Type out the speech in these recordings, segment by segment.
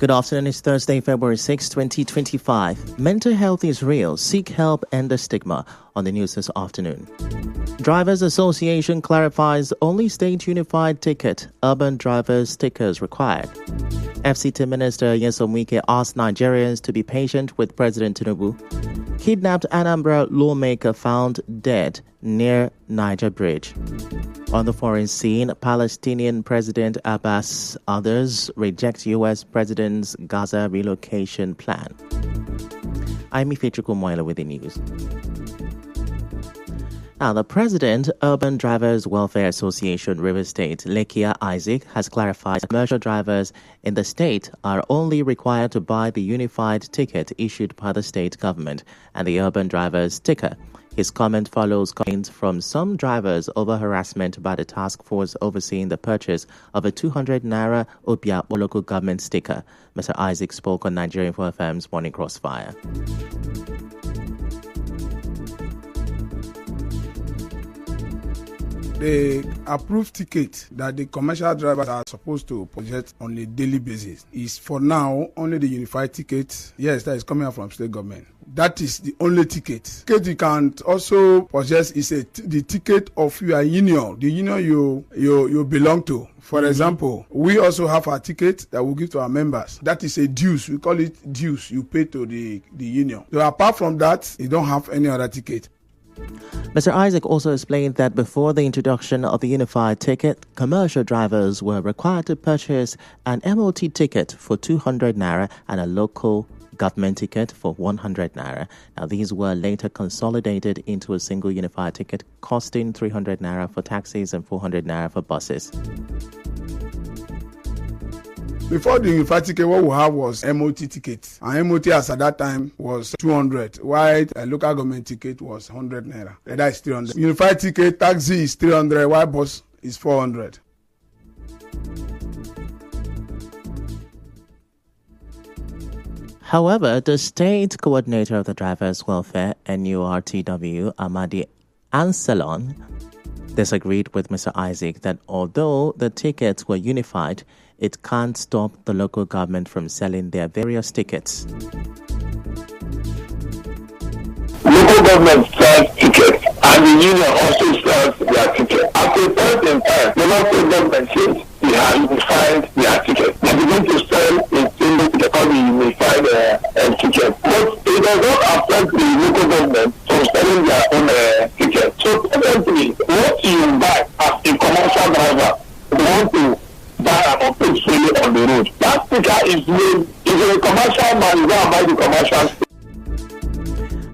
Good afternoon. It's Thursday, February 6, 2025. Mental health is real. Seek help, end the stigma. On the news this afternoon. Drivers Association clarifies only state unified ticket. Urban drivers stickers required. FCT Minister Nyesom Wike asked Nigerians to be patient with President Tinubu. Kidnapped Anambra lawmaker found dead near Niger Bridge. On the foreign scene, Palestinian President Abbas, others reject U.S. President's Gaza relocation plan. I'm Ifechuku Moila with the news. Now, the President, Urban Drivers Welfare Association, Rivers State, Lekia Isaac, has clarified that commercial drivers in the state are only required to buy the unified ticket issued by the state government and the urban driver's sticker. His comment follows complaints from some drivers over harassment by the task force overseeing the purchase of a 200 Naira Obia local government sticker. Mr. Isaac spoke on Nigerian FM's Morning Crossfire. The approved ticket that the commercial drivers are supposed to possess on a daily basis is for now only the unified ticket. Yes, that is coming out from state government. That is the only ticket. Ticket you can also possess is the ticket of your union, the union you belong to. For example, we also have a ticket that we give to our members. That is a dues. We call it dues you pay to the union. So apart from that, you don't have any other ticket. Mr. Isaac also explained that before the introduction of the unified ticket, commercial drivers were required to purchase an MOT ticket for 200 Naira and a local government ticket for 100 Naira. Now, these were later consolidated into a single unified ticket costing 300 Naira for taxis and 400 Naira for buses. Before the unified ticket, what we have was MOT ticket. And MOT as at that time was 200, while a local government ticket was 100 Naira. That is 300. Unified ticket, taxi is 300, while bus is 400. However, the state coordinator of the Drivers' Welfare, NURTW, Amadi Anselon, disagreed with Mr. Isaac that although the tickets were unified, it can't stop the local government from selling their various tickets. Local government sells tickets and the union also sells their tickets. At a point in time, the local government says they have unified their tickets. They begin to sell a single ticket called the unified ticket. But it does not affect the local government from selling their own tickets. So presently, what you buy as a commercial driver, you want to buy an operate freely on the road. That sticker is made, if a commercial man, you go and buy the commercial sticker.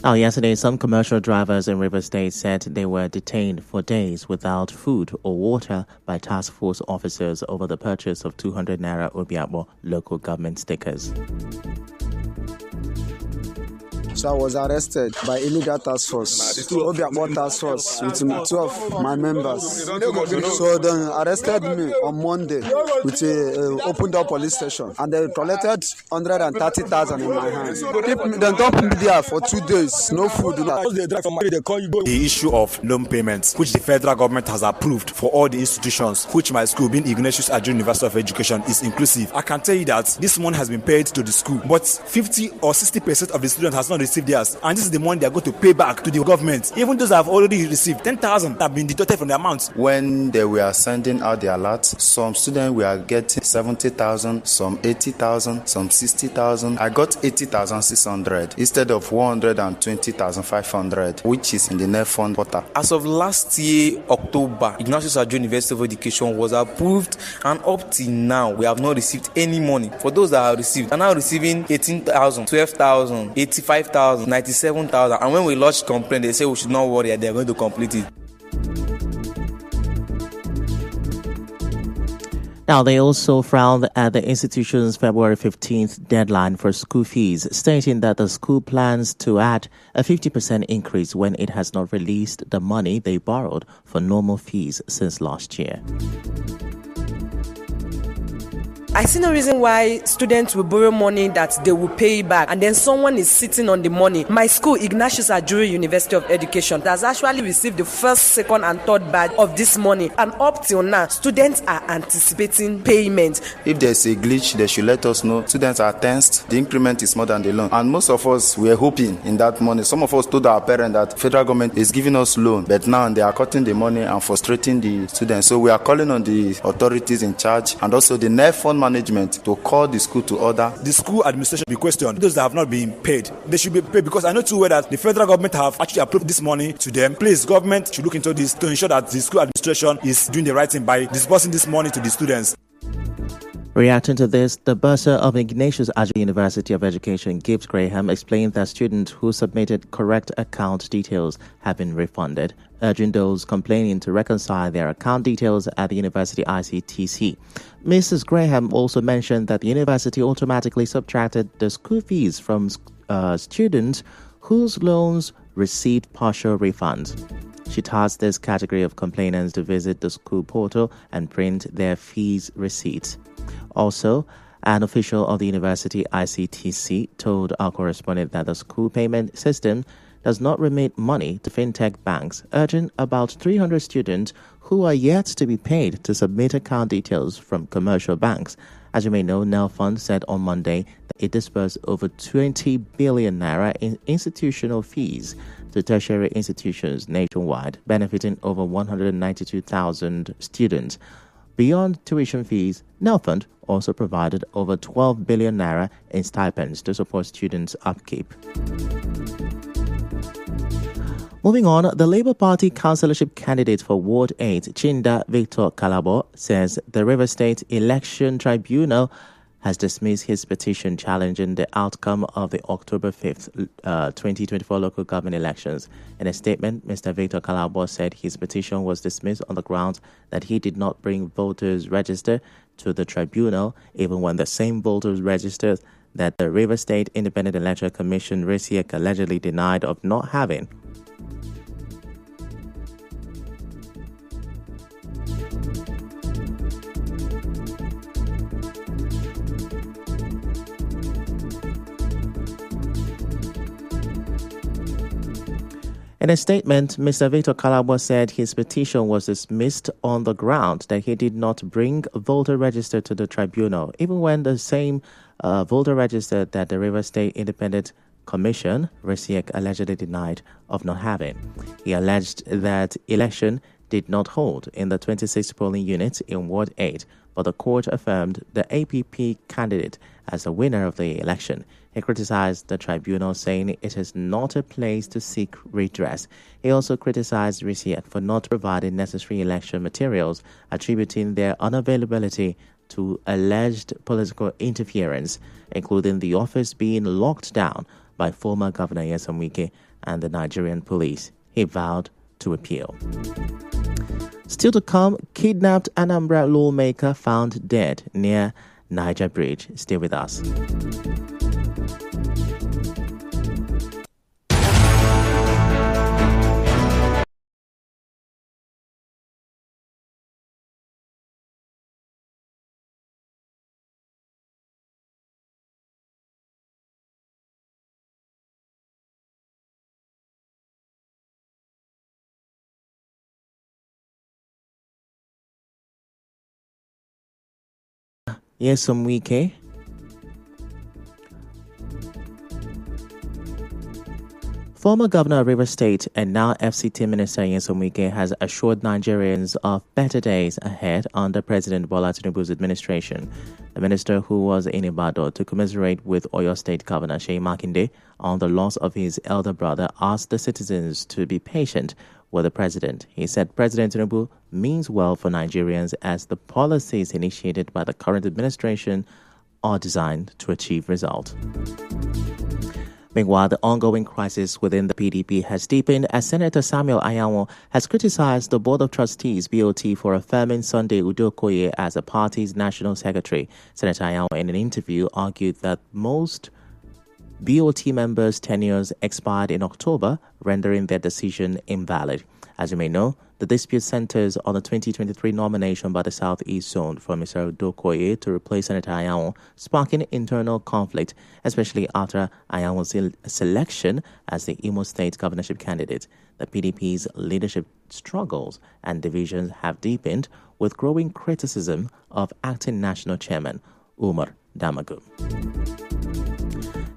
Now, yesterday, some commercial drivers in Rivers State said they were detained for days without food or water by task force officers over the purchase of 200 Naira Obiabo local government stickers. So I was arrested by illegal task force, Obiabo task force, with 12 my members. So they arrested me on Monday with a opened up police station, and they collected 130,000 in my hands. They dumped me there for 2 days, no food. The issue of loan payments, which the federal government has approved for all the institutions, which my school, being Ignatius Ajuru University of Education, is inclusive. I can tell you that this money has been paid to the school, but 50 or 60% of the students has not received theirs, and this is the money they are going to pay back to the government. Even those that have already received 10,000 have been deducted from the amount. When they were sending out the alerts, some students were getting 70,000, some 80,000, some 60,000. I got 80,600 instead of 120,500, which is in the net fund portal. As of last year, October, Ignatius Ajuru University of Education was approved, and up till now, we have not received any money. For those that have received, are now receiving 18,000, 12,000, 85,000, 97,000, and when we lodge complaint, they say we should not worry, they're going to complete it. Now, they also frowned at the institution's February 15th deadline for school fees, stating that the school plans to add a 50% increase when it has not released the money they borrowed for normal fees since last year. I see no reason why students will borrow money that they will pay back, and then someone is sitting on the money. My school, Ignatius Ajuri University of Education, has actually received the first, second, and third batch of this money, and up till now, students are anticipating payment. If there's a glitch, they should let us know. Students are tensed. The increment is more than the loan, and most of us were hoping in that money. Some of us told our parents that federal government is giving us loan, but now they are cutting the money and frustrating the students. So we are calling on the authorities in charge and also the NEF fund management to call the school to order. The school administration be questioned. Those that have not been paid, they should be paid, because I know too well that the federal government have actually approved this money to them. Please, government should look into this to ensure that the school administration is doing the right thing by disbursing this money to the students. Reacting to this, the bursar of Ignatius Ajuri University of Education, Gibbs Graham, explained that students who submitted correct account details have been refunded, urging those complaining to reconcile their account details at the university ICTC. Mrs. Graham also mentioned that the university automatically subtracted the school fees from students whose loans received partial refunds. She tasked this category of complainants to visit the school portal and print their fees receipts. Also, an official of the university ICTC told our correspondent that the school payment system does not remit money to fintech banks, urging about 300 students who are yet to be paid to submit account details from commercial banks. As you may know, Nelfund said on Monday that it disbursed over 20 billion naira in institutional fees to tertiary institutions nationwide, benefiting over 192,000 students. Beyond tuition fees, Nelfund also provided over 12 billion naira in stipends to support students' upkeep. Moving on, the Labour Party councillorship candidate for Ward 8, Chinda Victor Kalabo, says the River State Election Tribunal has dismissed his petition challenging the outcome of the October 5th, 2024 local government elections. In a statement, Mr. Victor Kalabo said his petition was dismissed on the grounds that he did not bring voters' register to the tribunal, even when the same voters registered that the River State Independent Electoral Commission RISIEC allegedly denied of not having. In a statement, Mr. Victor Kalabo said his petition was dismissed on the ground that he did not bring a voter register to the tribunal, even when the same voter register that the River State Independent Commission, RISIEC, allegedly denied of not having. He alleged that election did not hold in the 26th polling unit in Ward 8, but the court affirmed the APP candidate as the winner of the election. He criticized the tribunal, saying it is not a place to seek redress. He also criticized RISIEC for not providing necessary election materials, attributing their unavailability to alleged political interference, including the office being locked down by former Governor Nyesom Wike and the Nigerian police. He vowed to appeal. Still to come, kidnapped Anambra lawmaker found dead near Niger Bridge. Stay with us. Nyesom Wike. Former Governor of Rivers State and now FCT Minister Nyesom Wike has assured Nigerians of better days ahead under President Bola Tinubu's administration. The minister, who was in Ibadan to commiserate with Oyo State Governor Seyi Makinde on the loss of his elder brother, asked the citizens to be patient with the president. He said President Tinubu means well for Nigerians as the policies initiated by the current administration are designed to achieve results. Meanwhile, the ongoing crisis within the PDP has deepened as Senator Samuel Anyanwu has criticized the Board of Trustees BOT for affirming Sunday Udokoye as the party's national secretary. Senator Anyanwu, in an interview, argued that most BOT members' tenures expired in October, rendering their decision invalid. As you may know, the dispute centers on the 2023 nomination by the Southeast Zone for Mr. Odokoye to replace Senator Ayaon, sparking internal conflict, especially after Ayaon's selection as the Imo State governorship candidate. The PDP's leadership struggles and divisions have deepened, with growing criticism of acting national chairman Umar Damagum.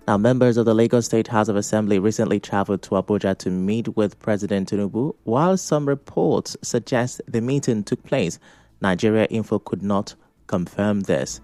Now, members of the Lagos State House of Assembly recently traveled to Abuja to meet with President Tinubu. While some reports suggest the meeting took place, Nigeria Info could not confirm this.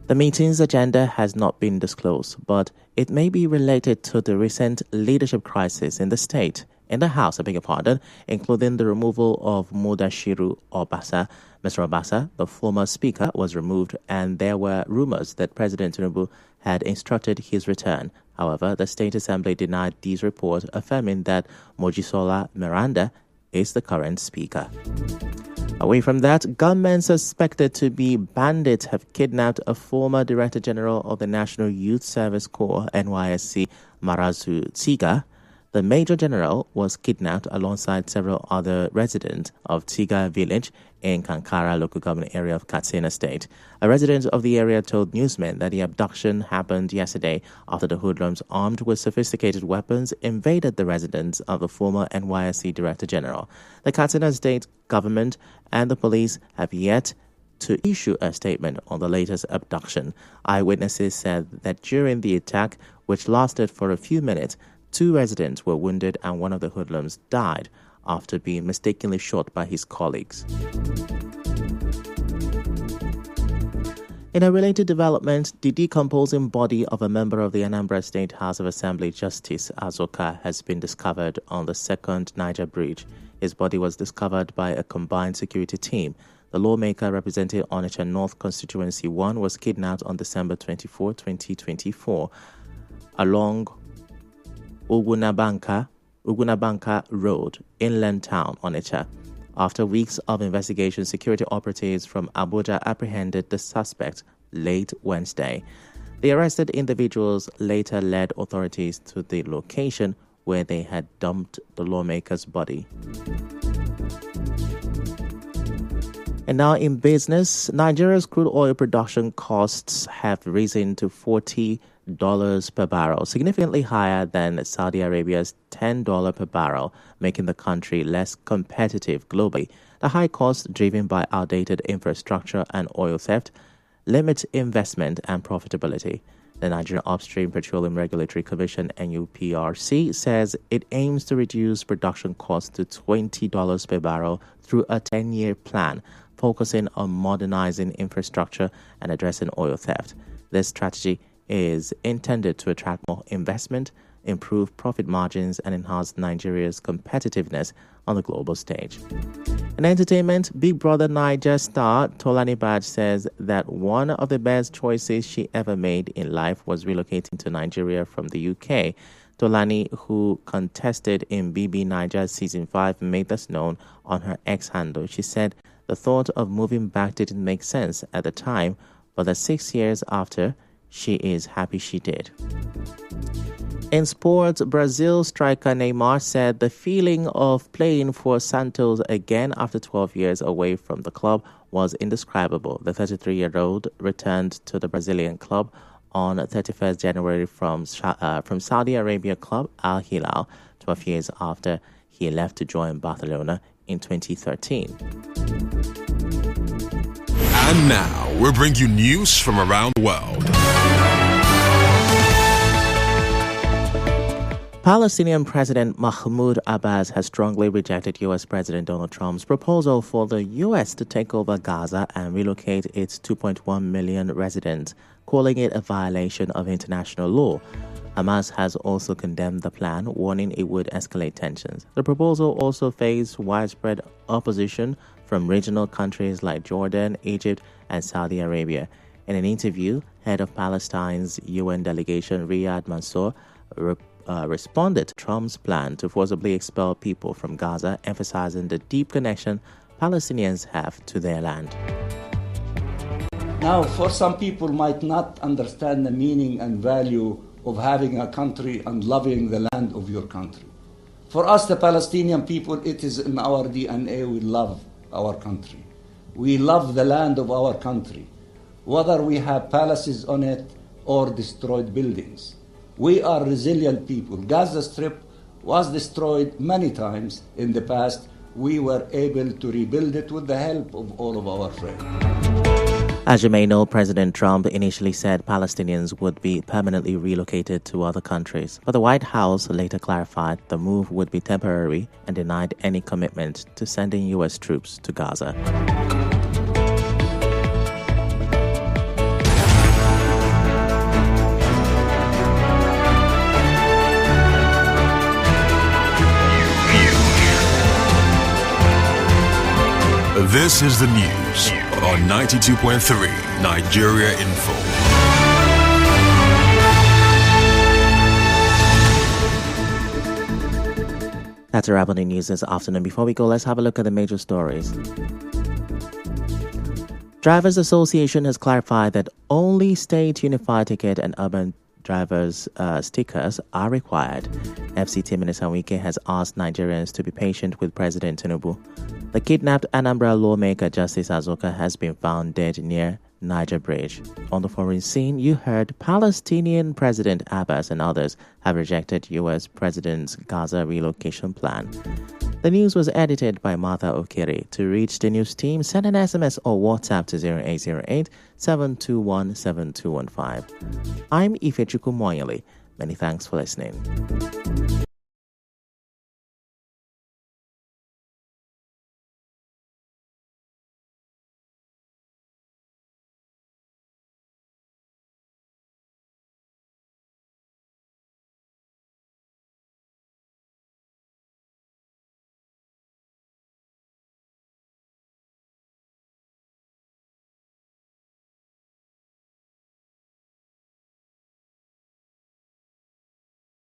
The meeting's agenda has not been disclosed, but it may be related to the recent leadership crisis in the state. In the House, including the removal of Mudashiru Obasa. Mr. Obasa, the former speaker, was removed, and there were rumors that President Tinubu had instructed his return. However, the State Assembly denied these reports, affirming that Mojisola Miranda is the current speaker. Away from that, gunmen suspected to be bandits have kidnapped a former Director General of the National Youth Service Corps, NYSC, Marazu Tsiga. The Major General was kidnapped alongside several other residents of Tiga village in Kankara local government area of Katsina State. A resident of the area told newsmen that the abduction happened yesterday after the hoodlums armed with sophisticated weapons invaded the residence of the former NYSC Director General. The Katsina State government and the police have yet to issue a statement on the latest abduction. Eyewitnesses said that during the attack, which lasted for a few minutes, 2 residents were wounded and one of the hoodlums died after being mistakenly shot by his colleagues. In a related development, the decomposing body of a member of the Anambra State House of Assembly, Justice Azoka, has been discovered on the second Niger Bridge. His body was discovered by a combined security team. The lawmaker representing Onitsha North Constituency 1 was kidnapped on December 24, 2024, along Ugunabanka Road, inland town, Onitsha. After weeks of investigation, security operatives from Abuja apprehended the suspect late Wednesday. The arrested individuals later led authorities to the location where they had dumped the lawmaker's body. And now in business, Nigeria's crude oil production costs have risen to $40 per barrel, significantly higher than Saudi Arabia's $10 per barrel, making the country less competitive globally. The high cost, driven by outdated infrastructure and oil theft, limits investment and profitability. The Nigerian Upstream Petroleum Regulatory Commission, NUPRC, says it aims to reduce production costs to $20 per barrel through a 10-year plan, focusing on modernizing infrastructure and addressing oil theft. This strategy is intended to attract more investment, improve profit margins, and enhance Nigeria's competitiveness on the global stage. In entertainment, Big Brother Naija star Tolani Baj says that one of the best choices she ever made in life was relocating to Nigeria from the UK. Tolani, who contested in BB Naija Season 5, made this known on her X handle. She said the thought of moving back didn't make sense at the time, but that 6 years after, she is happy she did. In sports, Brazil striker Neymar said the feeling of playing for Santos again after 12 years away from the club was indescribable. The 33-year-old returned to the Brazilian club on 31st January from Saudi Arabia club Al Hilal, 12 years after he left to join Barcelona in 2013. And now, we bring you news from around the world. Palestinian President Mahmoud Abbas has strongly rejected U.S. President Donald Trump's proposal for the U.S. to take over Gaza and relocate its 2.1 million residents, calling it a violation of international law. Hamas has also condemned the plan, warning it would escalate tensions. The proposal also faced widespread opposition from regional countries like Jordan, Egypt, and Saudi Arabia. In an interview, head of Palestine's UN delegation Riyad Mansour responded to Trump's plan to forcibly expel people from Gaza, emphasizing the deep connection Palestinians have to their land. Now, for some people might not understand the meaning and value of having a country and loving the land of your country. For us, the Palestinian people, it is in our DNA. We love our country. We love the land of our country, whether we have palaces on it or destroyed buildings. We are resilient people. Gaza Strip was destroyed many times in the past. We were able to rebuild it with the help of all of our friends. As you may know, President Trump initially said Palestinians would be permanently relocated to other countries, but the White House later clarified the move would be temporary and denied any commitment to sending U.S. troops to Gaza. This is the news on 92.3 Nigeria Info. That's a wrap on the news this afternoon. Before we go, let's have a look at the major stories. Drivers Association has clarified that only state unified ticket and urban drivers stickers are required. FCT Minister Wike has asked Nigerians to be patient with President Tinubu. The kidnapped Anambra lawmaker Justice Azoka has been found dead near Niger Bridge. On the foreign scene, you heard Palestinian President Abbas and others have rejected U.S. President's Gaza relocation plan. The news was edited by Martha Okere. To reach the news team, send an SMS or WhatsApp to 0808 721 7215. I'm Ifechukwu Moyele. Many thanks for listening.